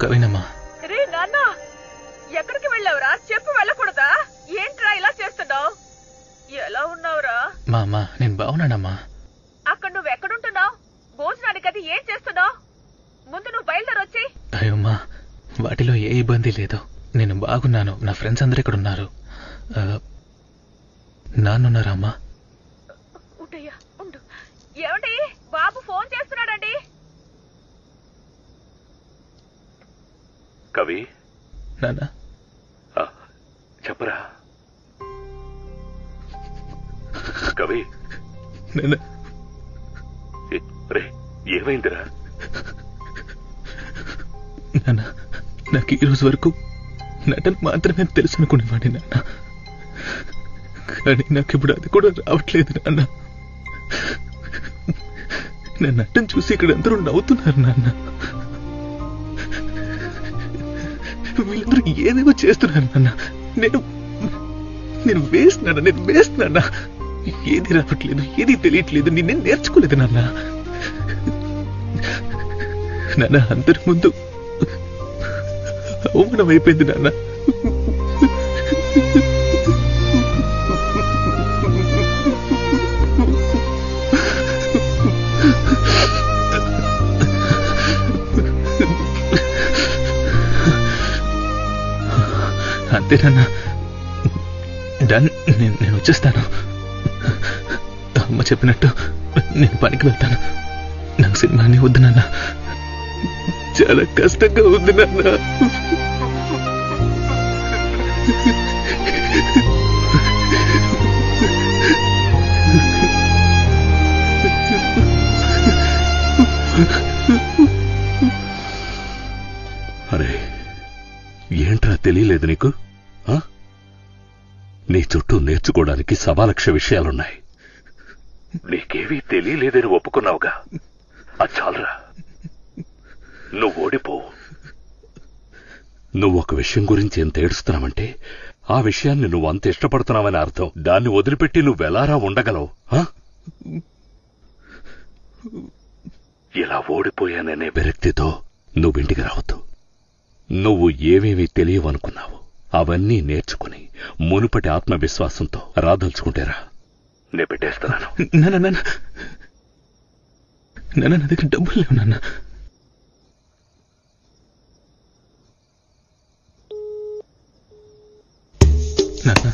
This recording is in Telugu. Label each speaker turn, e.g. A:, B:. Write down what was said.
A: కవినమ్మా.
B: రే నాన్న, ఎక్కడికి వెళ్ళావురా? చెప్పు వెళ్ళకూడదా? ఏంట్రా ఇలా చేస్తున్నావు? ఎలా ఉన్నావురా?
A: మా అమ్మా, నేను బాగున్నానమ్మా.
B: అక్కడ నువ్వు ఎక్కడుంటున్నావు? భోజనానికి అది ఏం చేస్తున్నావు? ముందు నువ్వు బయలుదేరొచ్చి.
A: అయ్యమ్మా, వాటిలో ఏ ఇబ్బంది లేదు. నేను బాగున్నాను. నా ఫ్రెండ్స్ అందరు ఇక్కడ ఉన్నారు. నాన్నున్నారా అమ్మా?
B: ఉంటయ్యా ఉండు. ఏమండి, బాబు ఫోన్ చేస్తున్నాడండి.
C: కవి,
A: నాన్న
C: చెప్పరా కవి. రే, ఏమైందిరా?
A: నాన్న, నాకు ఈరోజు వరకు నటన మాత్రమే తెలుసు అనుకునేవాడి నాన్న. కానీ నాకు ఇప్పుడు అది కూడా రావట్లేదు నాన్న. నా నటన చూసి ఇక్కడ అందరూ నవ్వుతున్నారు నాన్న. వీళ్ళందరూ ఏదేవో చేస్తున్నారు నాన్న. నేను వేస్తున్నానా? ఏది రావట్లేదు, ఏది తెలియట్లేదు. నేనేం నేర్చుకోలేదు నాన్న. నాన్న, అందరి ముందు అవమానం అయిపోయింది నాన్న. అంతేనన్నా, నేను వచ్చేస్తాను. అమ్మ చెప్పినట్టు నేను పనికి వెళ్తాను. నాకు సినిమాని వద్దు నాన్న. చాలా కష్టంగా ఉంది నాన్న.
C: అరే, ఏంట్రా తెలియలేదు నీకు? నీ చుట్టూ నేర్చుకోవడానికి సవాలక్ష విషయాలున్నాయి. నీకేవీ తెలియలేదని ఒప్పుకున్నావుగా, అది చాలరా. నువ్వు ఓడిపోవు. నువ్వు ఒక విషయం గురించి ఎంత ఏడుస్తున్నావంటే ఆ విషయాన్ని నువ్వు అంత ఇష్టపడుతున్నావని అర్థం. దాన్ని వదిలిపెట్టి నువ్వెలారా ఉండగలవు? ఇలా ఓడిపోయాననే విరక్తితో నువ్వింటికి రావద్దు. నువ్వు ఏమేమీ తెలియవనుకున్నావు అవన్నీ నేర్చుకుని మునుపటి ఆత్మవిశ్వాసంతో రాదలుచుకుంటేరా. నే పెట్టేస్తున్నాను.
A: నా దగ్గర డబ్బులు లేవు నాన్న. నాన్న